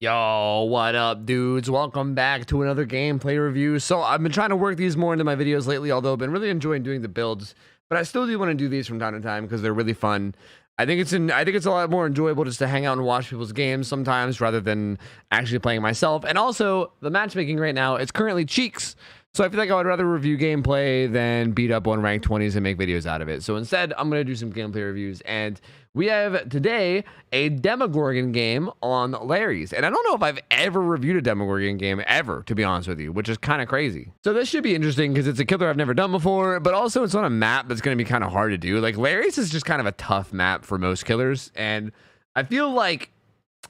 Yo, what up, dudes? Welcome back to another gameplay review. So I've been trying to work these more into my videos lately, although I've been really enjoying doing the builds, but I still do want to do these from time to time because they're really fun. I think it's a lot more enjoyable just to hang out and watch people's games sometimes rather than actually playing myself. And also, the matchmaking right now, it's currently cheeks. So I feel like I would rather review gameplay than beat up on ranked 20s and make videos out of it. So instead, I'm going to do some gameplay reviews. And we have today a Demogorgon game on Larry's. And I don't know if I've ever reviewed a Demogorgon game ever, to be honest with you, which is kind of crazy. So this should be interesting because it's a killer I've never done before, but also it's on a map that's going to be kind of hard to do. Like Larry's is just kind of a tough map for most killers. And I feel like,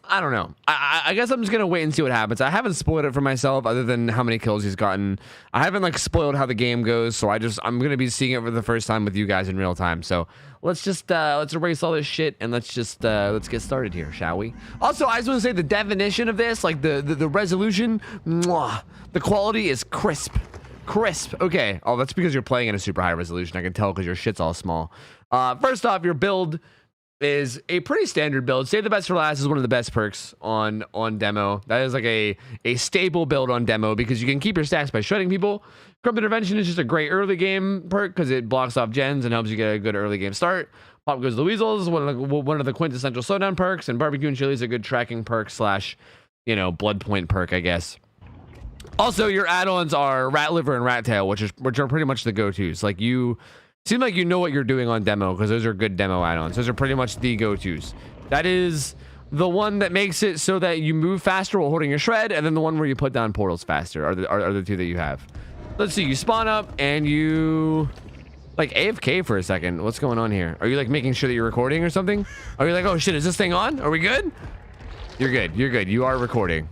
I don't know. I guess I'm just gonna wait and see what happens. I haven't spoiled it for myself other than how many kills he's gotten. I haven't like spoiled how the game goes, so I'm gonna be seeing it for the first time with you guys in real time. So let's erase all this shit and let's get started here, shall we? Also, I just want to say the definition of this, like the resolution, mwah, the quality is crisp. Okay. Oh, that's because you're playing in a super high resolution. I can tell because your shit's all small. First off, your build is a pretty standard build. Save the best for last is one of the best perks on demo. That is like a staple build on demo because you can keep your stacks by shredding people. Corrupt Intervention is just a great early game perk because it blocks off gens and helps you get a good early game start. Pop Goes the Weasels is one of the quintessential slowdown perks, and Barbecue and Chili is a good tracking perk slash, blood point perk, I guess. Also, your add-ons are Rat Liver and Rat Tail, which are pretty much the go-tos. Like seem like you know what you're doing on demo because those are good demo add-ons. Those are pretty much the go-tos. That is the one that makes it so that you move faster while holding your shred, and then the one where you put down portals faster are the two that you have. Let's see. You spawn up and you like AFK for a second. What's going on here? Are you like making sure that you're recording or something? Are you like, oh shit, is this thing on? Are we good? You're good. You're good. You are recording.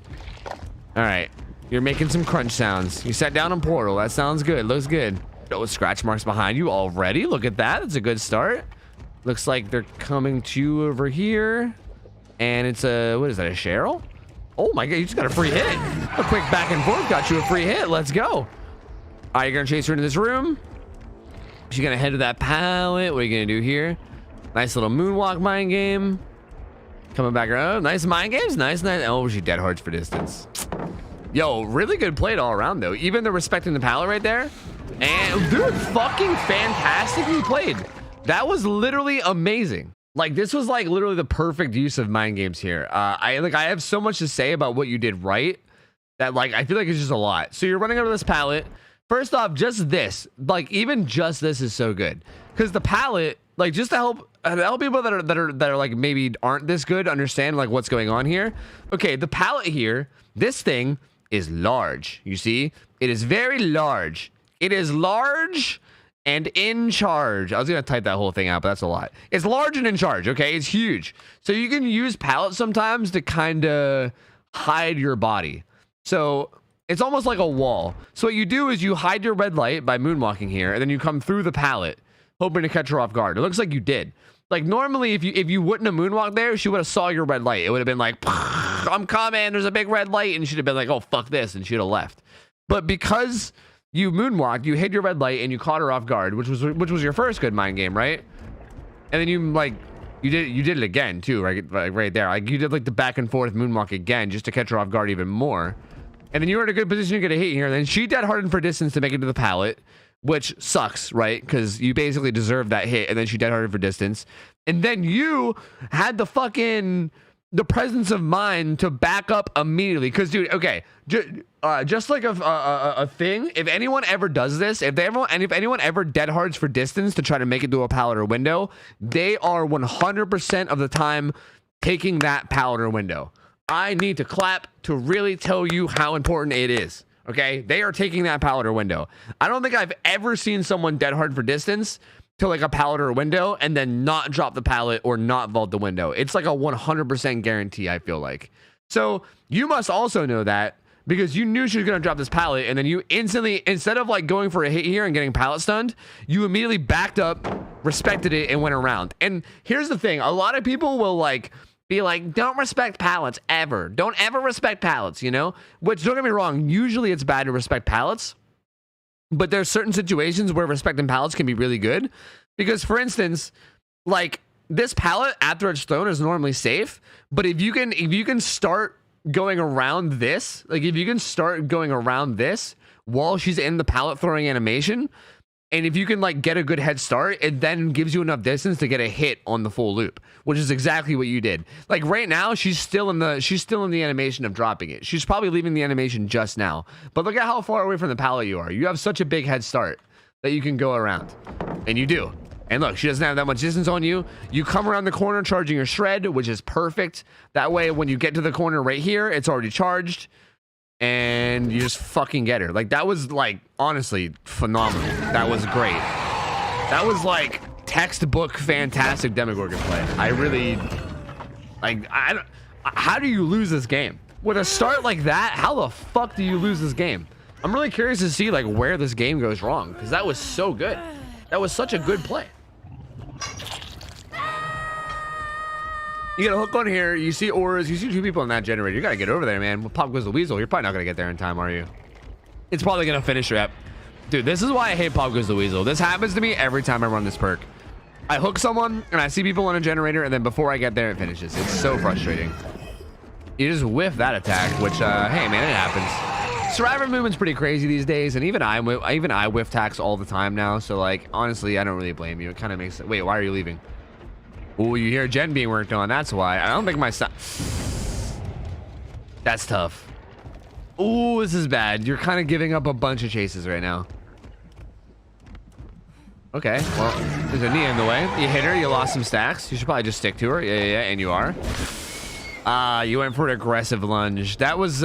All right. You're making some crunch sounds. You sat down on portal. That sounds good. Looks good. Oh, scratch marks behind you already. Look at that. That's a good start. Looks like they're coming to you over here. And it's what is that, a Cheryl? Oh my god, you just got a free hit. A quick back and forth got you a free hit. Let's go. All right, you're gonna chase her into this room. She's gonna head to that pallet. What are you gonna do here? Nice little moonwalk mind game. Coming back around. Nice mind games. Nice. Oh, she dead hearts for distance. Yo, really good play all around though. Even the respecting the pallet right there. And dude, fucking fantastically played. That was literally amazing. Like this was like literally the perfect use of mind games here. I have so much to say about what you did right that like I feel like it's just a lot. So you're running over this pallet. First off, just this, like even just this is so good because the pallet, like just to help people that are like maybe aren't this good understand like what's going on here. Okay, the pallet here, this thing is large. You see, it is very large. It is large and in charge. I was going to type that whole thing out, but that's a lot. It's large and in charge, okay? It's huge. So you can use pallets sometimes to kind of hide your body. So it's almost like a wall. So what you do is you hide your red light by moonwalking here, and then you come through the pallet, hoping to catch her off guard. It looks like you did. Like normally, if you wouldn't have moonwalked there, she would have saw your red light. It would have been like, I'm coming, there's a big red light, and she'd have been like, oh, fuck this, and she'd have left. But because you moonwalked, you hit your red light, and you caught her off guard, which was your first good mind game, right? And then you did it again too, right there. Like you did like the back and forth moonwalk again just to catch her off guard even more. And then you were in a good position to get a hit here. And then she dead hardened for distance to make it to the pallet, which sucks, right? Because you basically deserve that hit, and then she dead hardened for distance. And then you had the presence of mind to back up immediately. Because, dude, okay, just like a thing, if anyone ever does this, if anyone ever dead hards for distance to try to make it to a pallet or window, they are 100% of the time taking that pallet or window. I need to clap to really tell you how important it is. Okay, they are taking that pallet or window. I don't think I've ever seen someone dead hard for distance to like a pallet or a window and then not drop the pallet or not vault the window. It's like a 100% guarantee, I feel like. So you must also know that because you knew she was going to drop this pallet, and then you instantly, instead of like going for a hit here and getting pallet stunned, you immediately backed up, respected it, and went around. And here's the thing. A lot of people will like be like, don't respect pallets ever. Don't ever respect pallets, you know? Which, don't get me wrong, usually it's bad to respect pallets. But there's certain situations where respecting pallets can be really good. Because, for instance, like, this pallet, after it's thrown, is normally safe. But if you can start going around this, like if you can start going around this while she's in the pallet throwing animation, and if you can like get a good head start, it then gives you enough distance to get a hit on the full loop, which is exactly what you did. Like right now, she's still in the animation of dropping it. She's probably leaving the animation just now. But look at how far away from the pallet you are. You have such a big head start that you can go around. And you do. And look, she doesn't have that much distance on you. You come around the corner charging your shred, which is perfect. That way, when you get to the corner right here, it's already charged. And you just fucking get her. Like, that was, like, honestly, phenomenal. That was great. That was, like, textbook fantastic Demogorgon play. I really, like, how do you lose this game? With a start like that, how the fuck do you lose this game? I'm really curious to see, like, where this game goes wrong. Because that was so good. That was such a good play. You get a hook on here, you see auras, you see two people in that generator. You gotta get over there, man. With Pop Goes the Weasel, you're probably not gonna get there in time, are you? It's probably gonna finish rep. Dude, this is why I hate Pop Goes the Weasel. This happens to me every time I run this perk. I hook someone, and I see people on a generator, and then before I get there, it finishes. It's so frustrating. You just whiff that attack, which, hey, man, it happens. Survivor movement's pretty crazy these days, and even I whiff attacks all the time now, so, like, honestly, I don't really blame you. It kind of makes it... Wait, why are you leaving? Oh, you hear Gen being worked on. That's why. I don't think my son... That's tough. Oh, this is bad. You're kind of giving up a bunch of chases right now. Okay, well, there's a knee in the way. You hit her. You lost some stacks. You should probably just stick to her. Yeah, and you are. You went for an aggressive lunge. That was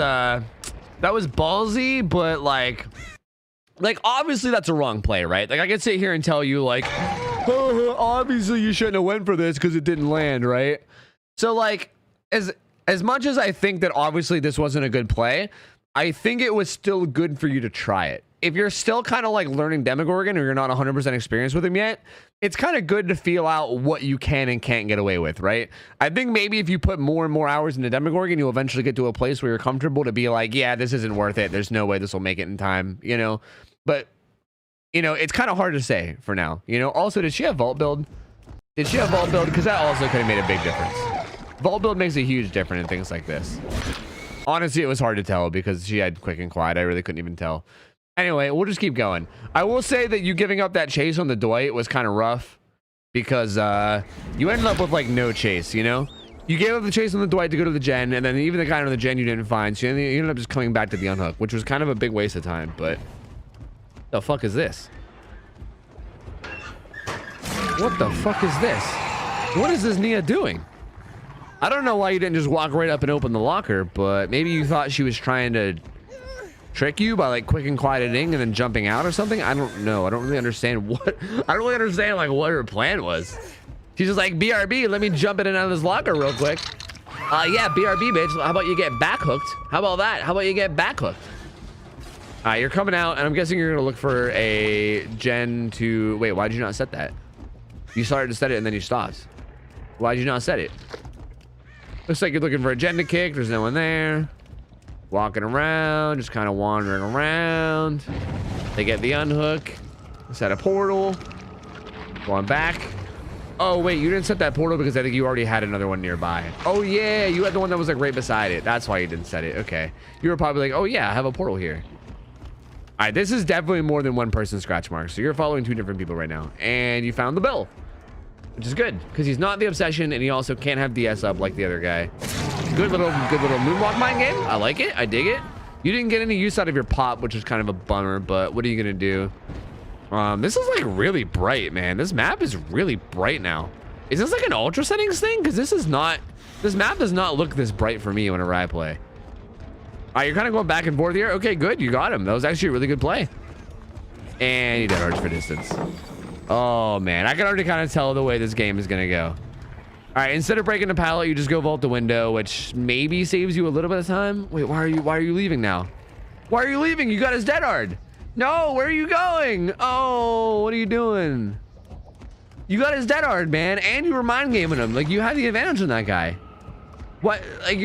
ballsy, but like obviously that's a wrong play, right? Like I could sit here and tell you like, oh, obviously you shouldn't have went for this because it didn't land, right? So like as much as I think that obviously this wasn't a good play, I think it was still good for you to try it. If you're still kind of like learning Demogorgon or you're not 100% experienced with him yet, it's kind of good to feel out what you can and can't get away with, right? I think maybe if you put more and more hours into Demogorgon, you'll eventually get to a place where you're comfortable to be like, yeah, this isn't worth it. There's no way this will make it in time, you know? But, you know, it's kind of hard to say for now, you know? Also, did she have Vault Build? Did she have Vault Build? Because that also could have made a big difference. Vault Build makes a huge difference in things like this. Honestly, it was hard to tell because she had Quick and Quiet. I really couldn't even tell. Anyway, we'll just keep going. I will say that you giving up that chase on the Dwight was kind of rough because you ended up with like no chase, you know? You gave up the chase on the Dwight to go to the gen, and then even the guy on the gen you didn't find, so you ended up just coming back to the unhook, which was kind of a big waste of time, but the fuck is this? What the fuck is this? What is this Nia doing? I don't know why you didn't just walk right up and open the locker, but maybe you thought she was trying to trick you by like quick and quieting and then jumping out or something. I don't know. I don't really understand what like what her plan was. She's just like, BRB, let me jump in and out of this locker real quick. Yeah, BRB, bitch. How about you get back hooked? How about that? How about you get back hooked? All right, you're coming out, and I'm guessing you're gonna look for a gen to... Wait, why'd you not set that? You started to set it and then you stopped. Why'd you not set it? Looks like you're looking for a gen to kick. There's no one there. Walking around, just kind of wandering around. They get the unhook. Set a portal. Going back. Oh, wait, you didn't set that portal because I think you already had another one nearby. Oh, yeah, you had the one that was like right beside it. That's why you didn't set it. Okay. You were probably like, oh, yeah, I have a portal here. All right, this is definitely more than one person scratch mark. So you're following two different people right now. And you found the bill, which is good because he's not the obsession and he also can't have DS up like the other guy. Good little moonwalk mind game. I like it. I dig it. You didn't get any use out of your pop, which is kind of a bummer, but what are you going to do? This is like really bright, man. This map is really bright now. Is this like an ultra settings thing? Because this map does not look this bright for me whenever I play. All right, you're kind of going back and forth here. Okay, good. You got him. That was actually a really good play. And you did arch for distance. Oh, man. I can already kind of tell the way this game is going to go. All right, instead of breaking the pallet, you just go vault the window, which maybe saves you a little bit of time. Wait, why are you leaving now? Why are you leaving? You got his dead hard. No, where are you going? Oh, what are you doing? You got his dead hard, man, and you were mind gaming him. Like, you had the advantage on that guy. What? Like,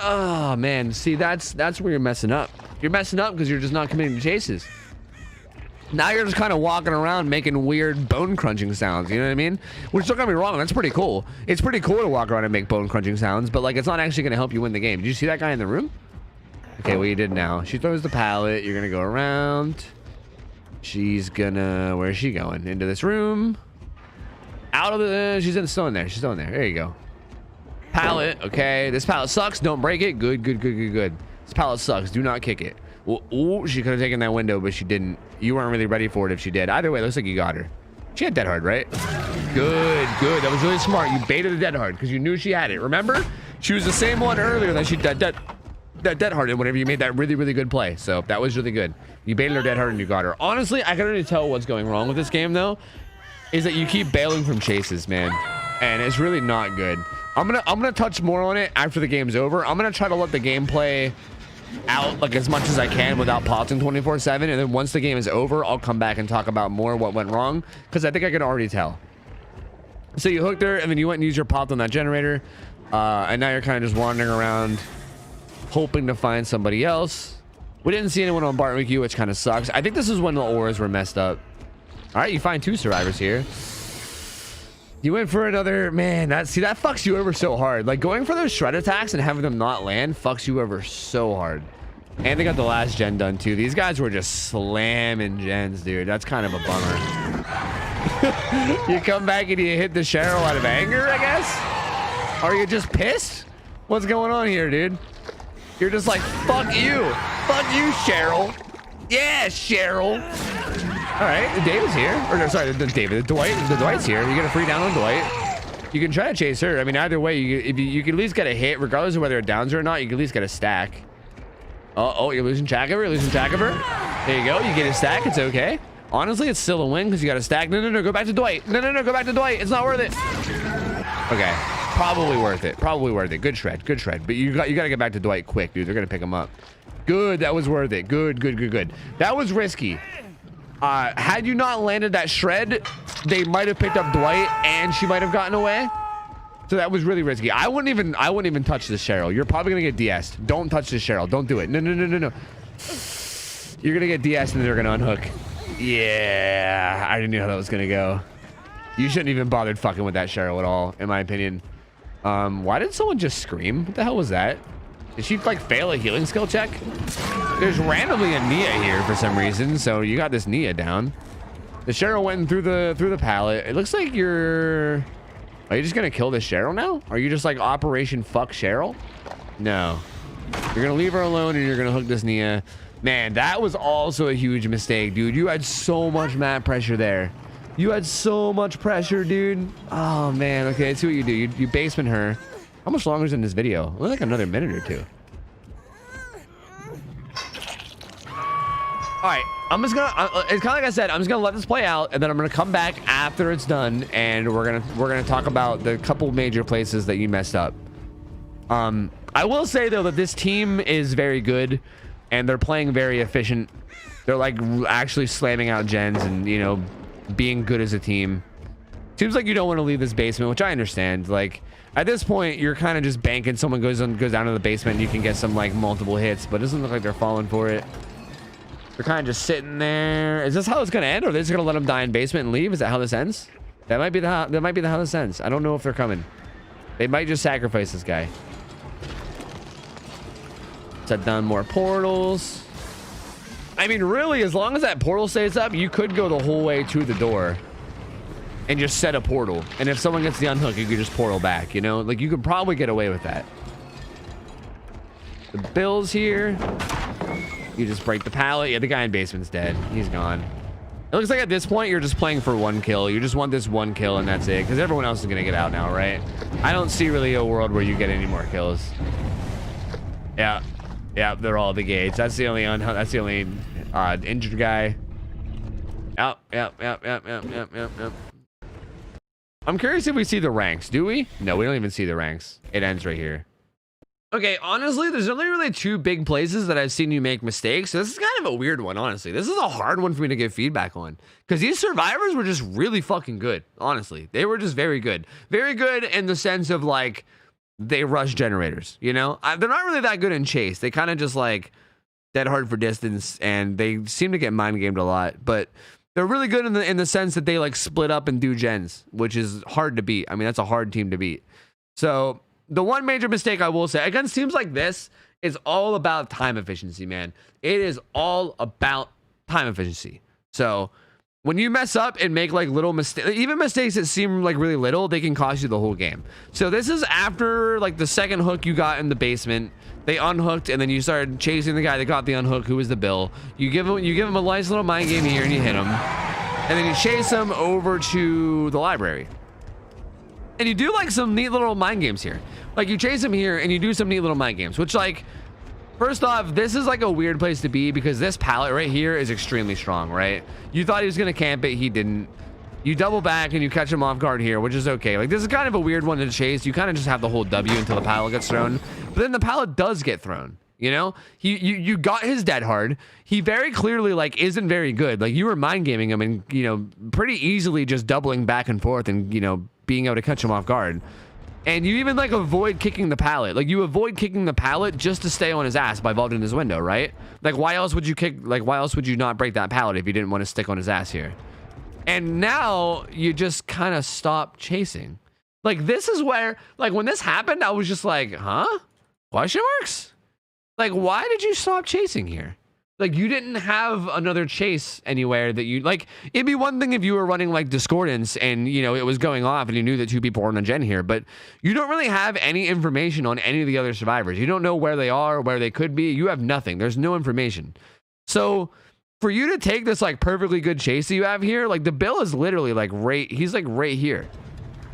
oh, man. See, that's where you're messing up. You're messing up because you're just not committing to chases. Now you're just kind of walking around making weird bone crunching sounds, you know what I mean? Which, don't get me wrong, that's pretty cool. It's pretty cool to walk around and make bone crunching sounds, but like it's not actually going to help you win the game. Did you see that guy in the room? Okay, what you did now. She throws the pallet. You're going to go around. She's gonna... Where's she going? Into this room. Out of the... still in there. She's still in there. There you go. Pallet. Okay, this pallet sucks. Don't break it. Good, good, good, good, good. This pallet sucks. Do not kick it. Ooh, she could have taken that window, but she didn't. You weren't really ready for it if she did. Either way, it looks like you got her. She had dead hard, right? Good, good. That was really smart. You baited the dead hard because you knew she had it. Remember? She was the same one earlier that she dead hard in whenever you made that really, really good play. So that was really good. You baited her dead hard and you got her. Honestly, I can already tell what's going wrong with this game, though, is that you keep bailing from chases, man. And it's really not good. I'm gonna touch more on it after the game's over. I'm gonna try to let the gameplay out like as much as I can without pausing 24/7, and then once the game is over, I'll come back and talk about more what went wrong, because I think I can already tell. So you hooked her, and then you went and used your pop on that generator, and now you're kind of just wandering around hoping to find somebody else. We didn't see anyone on barbecue, which kind of sucks. I think this is when the auras were messed up. All right, you find 2 survivors here. You went for another, man, that fucks you over so hard. Like, going for those shred attacks and having them not land fucks you over so hard. And they got the last gen done too. These guys were just slamming gens, dude. That's kind of a bummer. You come back and you hit the Cheryl out of anger, I guess? Are you just pissed? What's going on here, dude? You're just like, fuck you. Fuck you, Cheryl. Yeah, Cheryl. All right, David's here. Or no, sorry, Dwight's here. You get a free down on Dwight. You can try to chase her. I mean, either way, you can at least get a hit, regardless of whether it downs her or not. You can at least get a stack. Oh, you're losing track of her. You're losing track of her. There you go. You get a stack. It's okay. Honestly, it's still a win because you got a stack. No, go back to Dwight. No, go back to Dwight. It's not worth it. Okay, probably worth it. Probably worth it. Good shred. Good shred. But you got to get back to Dwight quick, dude. They're gonna pick him up. Good. That was worth it. Good. That was risky. Had you not landed that shred, they might have picked up Dwight and she might have gotten away. So that was really risky. I wouldn't even touch this Cheryl. You're probably gonna get DS'd. Don't touch this Cheryl. Don't do it. No. You're gonna get DS'd and they're gonna unhook. Yeah, I didn't know how that was gonna go. You shouldn't even bothered fucking with that Cheryl at all, in my opinion. Why did someone just scream? What the hell was that? Did she like fail a healing skill check? There's randomly a Nia here for some reason, so you got this Nia down. The Cheryl went through the pallet. It looks like you're... Are you just gonna kill this Cheryl now? Are you just like Operation Fuck Cheryl? No. You're gonna leave her alone and you're gonna hook this Nia. Man, that was also a huge mistake, dude. You had so much map pressure there. You had so much pressure, dude. Oh man, okay, let's see what you do. You basement her. How much longer is in this video? Only like another minute or two. All right, I'm just gonna. It's kind of like I said. I'm just gonna let this play out, and then I'm gonna come back after it's done, and we're gonna talk about the couple major places that you messed up. I will say though that this team is very good, and they're playing very efficient. They're like actually slamming out gens, and you know, being good as a team. Seems like you don't want to leave this basement, which I understand. Like at this point, you're kind of just banking someone goes down to the basement, and you can get some like multiple hits, but it doesn't look like they're falling for it. They're kind of just sitting there. Is this how it's gonna end, or are they just gonna let them die in basement and leave? Is that how this ends? That might be how this ends. I don't know if they're coming. They might just sacrifice this guy. Set down more portals. I mean, really, as long as that portal stays up, you could go the whole way to the door and just set a portal. And if someone gets the unhook, you could just portal back, you know? Like, you could probably get away with that. The Bill's here. You just break the pallet. Yeah, the guy in basement's dead. He's gone. It looks like at this point, you're just playing for one kill. You just want this one kill, and that's it. Because everyone else is going to get out now, right? I don't see really a world where you get any more kills. Yeah. Yeah, they're all at the gates. That's the only injured guy. Yep. I'm curious if we see the ranks. Do we? No, we don't even see the ranks. It ends right here. Okay, honestly, there's only really 2 big places that I've seen you make mistakes. So this is kind of a weird one, honestly. This is a hard one for me to give feedback on. Because these survivors were just really fucking good, honestly. They were just very good. Very good in the sense of, like, they rush generators, you know? They're not really that good in chase. They kind of just, like, dead hard for distance, and they seem to get mind gamed a lot. But they're really good in the sense that they like split up and do gens, which is hard to beat. I mean, that's a hard team to beat. So the one major mistake I will say against teams like this is all about time efficiency, man. It is all about time efficiency. So when you mess up and make like little mistakes, even mistakes that seem like really little, they can cost you the whole game. So this is after like the second hook you got in the basement. They unhooked, and then you started chasing the guy that got the unhook, who was the Bill. You give him a nice little mind game here, and you hit him. And then you chase him over to the library. And you do like some neat little mind games here. Like you chase him here, and you do some neat little mind games, which like, first off, this is like a weird place to be because this pallet right here is extremely strong, right? You thought he was going to camp it. He didn't. You double back and you catch him off guard here, which is okay. Like this is kind of a weird one to chase. You kind of just have the whole W until the pallet gets thrown. But then the pallet does get thrown. You know, you got his dead hard. He very clearly like isn't very good. Like you were mind gaming him and, you know, pretty easily just doubling back and forth and, you know, being able to catch him off guard. And you even like avoid kicking the pallet. Like you avoid kicking the pallet just to stay on his ass by vaulting his window, right? Like why else would you kick? Like why else would you not break that pallet if you didn't want to stick on his ass here? And now you just kind of stop chasing. Like this is where, like when this happened, I was just like, huh? Question marks? Like why did you stop chasing here? Like you didn't have another chase anywhere that you like. It'd be one thing if you were running like discordance and, you know, it was going off and you knew that two people were on a gen here, but you don't really have any information on any of the other survivors. You don't know where they are, where they could be. You have nothing. There's no information. So for you to take this like perfectly good chase that you have here, like the Bill is literally like he's like right here.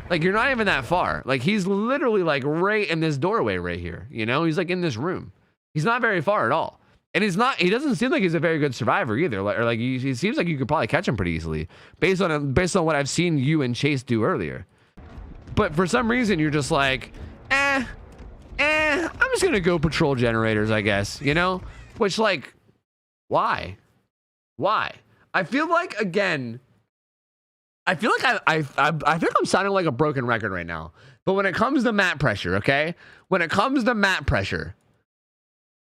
Like you're not even that far. Like he's literally like right in this doorway right here. You know, he's like in this room. He's not very far at all. And he doesn't seem like he's a very good survivor either. Or like he seems like you could probably catch him pretty easily based on what I've seen you and Chase do earlier. But for some reason you're just like, I'm just gonna go patrol generators, I guess, you know? Which like, why? I feel like again, I feel like I think I'm sounding like a broken record right now. But when it comes to map pressure, okay? When it comes to map pressure,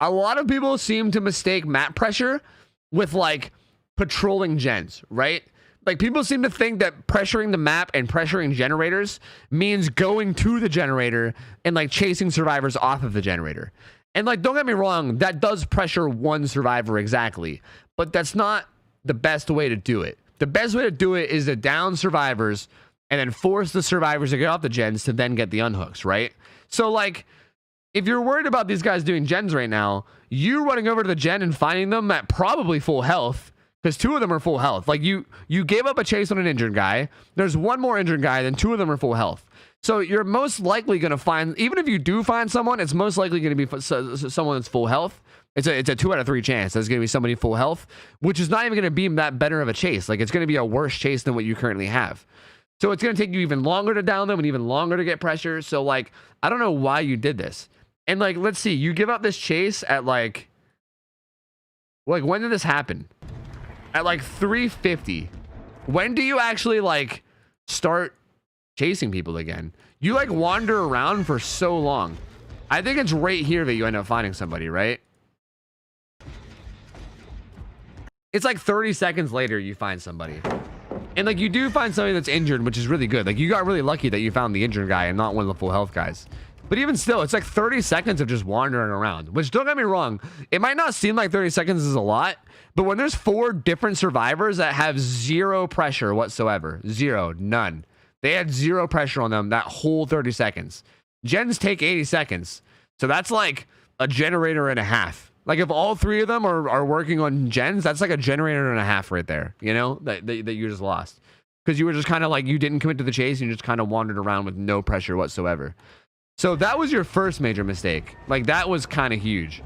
a lot of people seem to mistake map pressure with like patrolling gens, right? Like people seem to think that pressuring the map and pressuring generators means going to the generator and like chasing survivors off of the generator. And like, don't get me wrong, that does pressure one survivor exactly, but that's not the best way to do it. The best way to do it is to down survivors and then force the survivors to get off the gens to then get the unhooks, right? So like, if you're worried about these guys doing gens right now, you running over to the gen and finding them at probably full health, because two of them are full health. Like you gave up a chase on an injured guy. There's one more injured guy, then two of them are full health. So you're most likely going to find, even if you do find someone, it's most likely going to be someone that's full health. It's a 2 out of 3 chance there's going to be somebody full health, which is not even going to be that better of a chase. Like it's going to be a worse chase than what you currently have. So it's going to take you even longer to down them and even longer to get pressure. So like, I don't know why you did this. And like, let's see, you give up this chase at like when did this happen? At like 350. When do you actually like start chasing people again? You like wander around for so long. I think it's right here that you end up finding somebody, right? It's like 30 seconds later you find somebody. And like you do find somebody that's injured, which is really good. Like you got really lucky that you found the injured guy and not one of the full health guys. But even still, it's like 30 seconds of just wandering around, which don't get me wrong, it might not seem like 30 seconds is a lot, but when there's 4 different survivors that have 0 pressure whatsoever, 0, none. They had 0 pressure on them that whole 30 seconds. Gens take 80 seconds. So that's like a generator and a half. Like if all 3 of them are working on gens, that's like a generator and a half right there, you know, that you just lost. Because you were just kind of like, you didn't commit to the chase and you just kind of wandered around with no pressure whatsoever. So that was your first major mistake. Like that was kind of huge.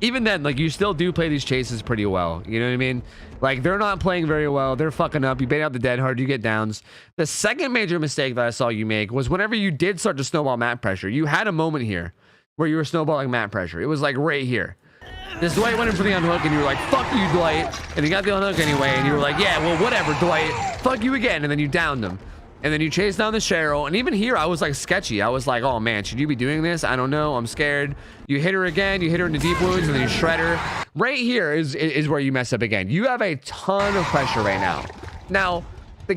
Even then, like you still do play these chases pretty well. You know what I mean? Like they're not playing very well. They're fucking up. You bait out the dead hard, you get downs. The second major mistake that I saw you make was whenever you did start to snowball map pressure, you had a moment here where you were snowballing map pressure. It was like right here. This Dwight went in for the unhook and you were like, fuck you, Dwight. And he got the unhook anyway. And you were like, yeah, well, whatever, Dwight. Fuck you again. And then you downed him. and then you chase down the Cheryl. And even here, I was like sketchy. I was like, oh man, should you be doing this? I don't know. I'm scared. You hit her again. You hit her into deep wounds, and then you shred her. Right here is where you mess up again. You have a ton of pressure right now. Now, the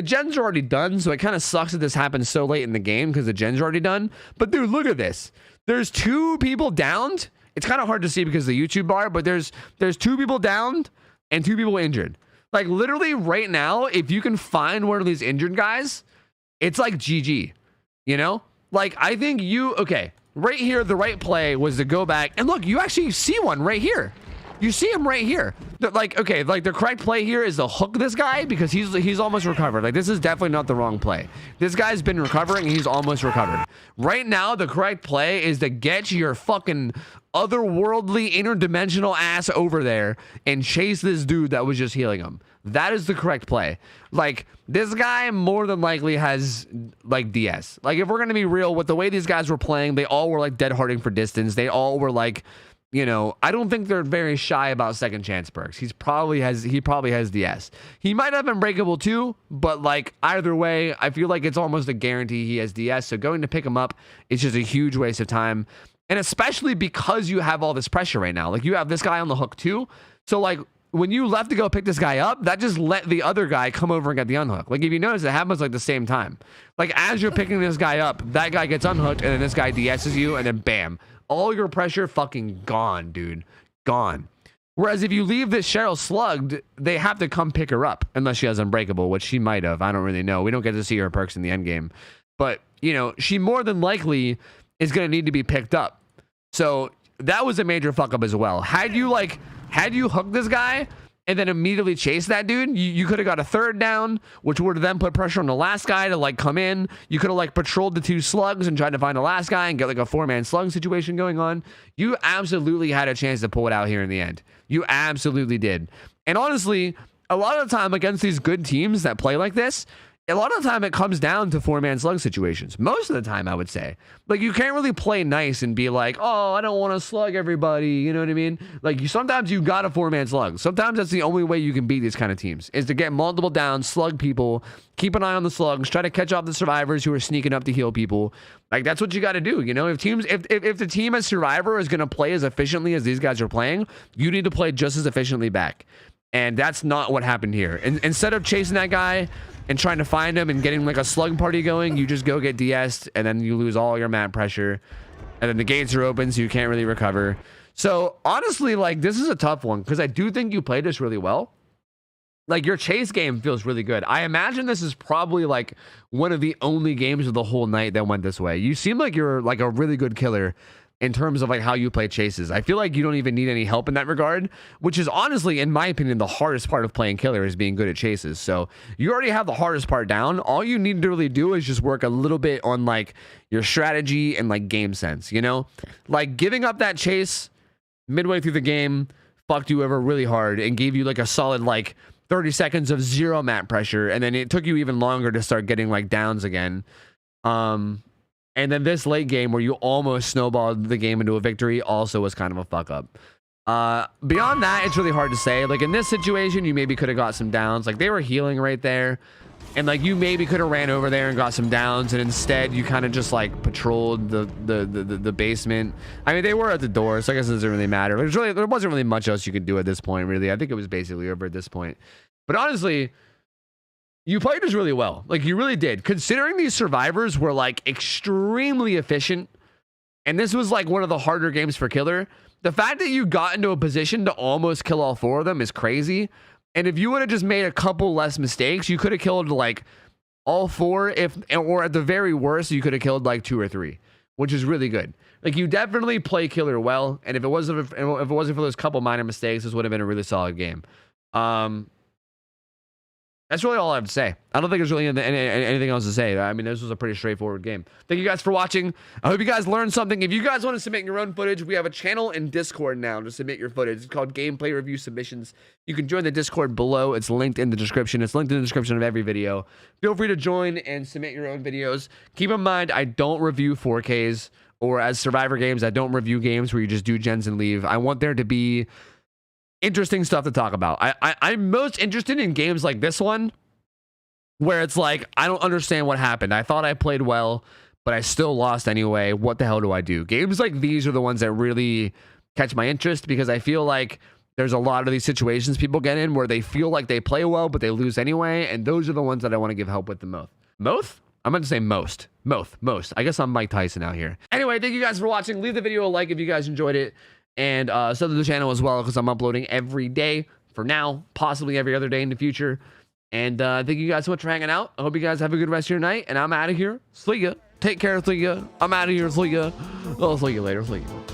gens are already done, so it kind of sucks that this happens so late in the game because the gens are already done. But dude, look at this. There's 2 people downed. It's kind of hard to see because of the YouTube bar, but there's 2 people downed and 2 people injured. Like literally right now, if you can find one of these injured guys, it's like GG, you know? Like I think okay, right here, the right play was to go back and look, you actually see one right here. You see him right here. Like, okay, like the correct play here is to hook this guy because he's almost recovered. Like this is definitely not the wrong play. This guy's been recovering and he's almost recovered. Right now, the correct play is to get your fucking otherworldly interdimensional ass over there and chase this dude that was just healing him. That is the correct play. Like this guy more than likely has like DS. Like if we're going to be real with the way these guys were playing, they all were like dead harding for distance. They all were like, you know, I don't think they're very shy about second chance perks. He probably has DS. He might have Unbreakable too, but like either way, I feel like it's almost a guarantee he has DS. So going to pick him up is just a huge waste of time. And especially because you have all this pressure right now. Like you have this guy on the hook too. So like when you left to go pick this guy up, that just let the other guy come over and get the unhook. Like if you notice, it happens like the same time. Like as you're picking this guy up, that guy gets unhooked and then this guy DS's you and then bam. All your pressure fucking gone, dude. Gone. Whereas if you leave this Cheryl slugged, they have to come pick her up. Unless she has Unbreakable, which she might have. I don't really know. We don't get to see her perks in the end game. But, you know, she more than likely is going to need to be picked up. So that was a major fuck up as well. Had you hooked this guy and then immediately chased that dude, you could have got a third down, which would have then put pressure on the last guy to like come in. You could have like patrolled the 2 slugs and tried to find the last guy and get like a 4-man slug situation going on. You absolutely had a chance to pull it out here in the end. You absolutely did. And honestly, a lot of the time against these good teams that play like this, a lot of the time it comes down to 4-man slug situations. Most of the time, I would say. Like, you can't really play nice and be like, oh, I don't want to slug everybody. You know what I mean? Like, sometimes you got a 4-man slug. Sometimes that's the only way you can beat these kind of teams, is to get multiple downs, slug people, keep an eye on the slugs, try to catch off the survivors who are sneaking up to heal people. Like, that's what you got to do, you know? If the team as survivor is going to play as efficiently as these guys are playing, you need to play just as efficiently back. And that's not what happened here. And instead of chasing that guy and trying to find him and getting like a slug party going, you just go get DS'd and then you lose all your map pressure. And then the gates are open, so you can't really recover. So honestly, like, this is a tough one because I do think you played this really well. Like, your chase game feels really good. I imagine this is probably like one of the only games of the whole night that went this way. You seem like you're like a really good killer in terms of like how you play chases. I feel like you don't even need any help in that regard, which is honestly, in my opinion, the hardest part of playing killer is being good at chases. So you already have the hardest part down. All you need to really do is just work a little bit on like your strategy and like game sense, you know? Like giving up that chase midway through the game fucked you over really hard and gave you like a solid like 30 seconds of 0 map pressure, and then it took you even longer to start getting like downs again. And then this late game where you almost snowballed the game into a victory also was kind of a fuck up. Beyond that, it's really hard to say. Like in this situation, you maybe could have got some downs. Like they were healing right there. And like you maybe could have ran over there and got some downs. And instead you kind of just like patrolled the basement. I mean, they were at the door, so I guess it doesn't really matter. There wasn't really much else you could do at this point, really. I think it was basically over at this point. But honestly, you played this really well. Like, you really did. Considering these survivors were, like, extremely efficient, and this was, like, one of the harder games for killer, the fact that you got into a position to almost kill all 4 of them is crazy. And if you would have just made a couple less mistakes, you could have killed, like, all 4, or at the very worst, you could have killed, like, 2 or 3, which is really good. Like, you definitely play killer well, and if it wasn't for those couple minor mistakes, this would have been a really solid game. That's really all I have to say. I don't think there's really anything else to say. I mean, this was a pretty straightforward game. Thank you guys for watching. I hope you guys learned something. If you guys want to submit your own footage, we have a channel in Discord now to submit your footage. It's called Gameplay Review Submissions. You can join the Discord below. It's linked in the description. It's linked in the description of every video. Feel free to join and submit your own videos. Keep in mind, I don't review 4Ks, or as Survivor games, I don't review games where you just do gens and leave. I want there to be interesting stuff to talk about. I'm most interested in games like this one where it's like, I don't understand what happened. I thought I played well, but I still lost anyway. What the hell do I do? Games like these are the ones that really catch my interest, because I feel like there's a lot of these situations people get in where they feel like they play well, but they lose anyway. And those are the ones that I want to give help with the most. Most? I'm going to say most. Most. I guess I'm Mike Tyson out here. Anyway, thank you guys for watching. Leave the video a like if you guys enjoyed it. And sub to the channel as well, because I'm uploading every day for now, possibly every other day in the future. And thank you guys so much for hanging out. I hope you guys have a good rest of your night. And I'm out of here. See ya. Take care. See ya. I'm out of here. See ya. I'll see you later. See ya.